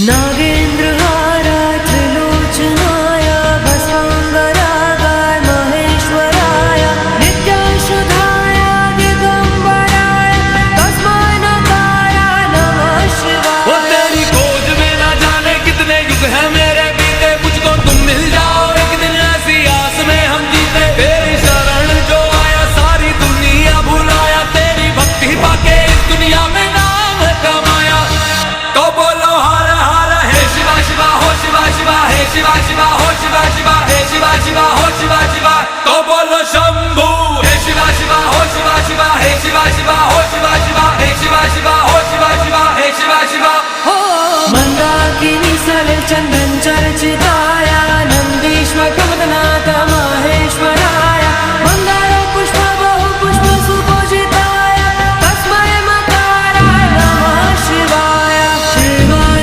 नागेन्द्रहाराय त्रिलोचनाय भस्मांगरागाय महेश्वराय नित्याशुधाय दिगंबराय तस्मै नकाराय नमः शिवाय। वो तेरी खोज में ना जाने कितने युग हैं मेरे बीते, मुझको तुम मिल जाओ एक दिन ऐसी आस में हम जीते। तेरी शरण जो आया सारी दुनिया भुलाया, तेरी भक्ति पाके इस दुनिया में नाम कमाया। तो बोलो हर हर हे शिवा शिवा हो शिवा शिवा हे शिवा शिवा हो शिवा शिवा हे शिवा शिवा हो शिवा शिवा। तो बोलो शंभू हे शिवा शिवा हो शिवा शिवा हे शिवा शिवा हो शिवा शिवा हे शिवा शिवा हो शिवा शिवा हे शिवा शिवा। मंदाकिनी सलिल चंदन चर्चिता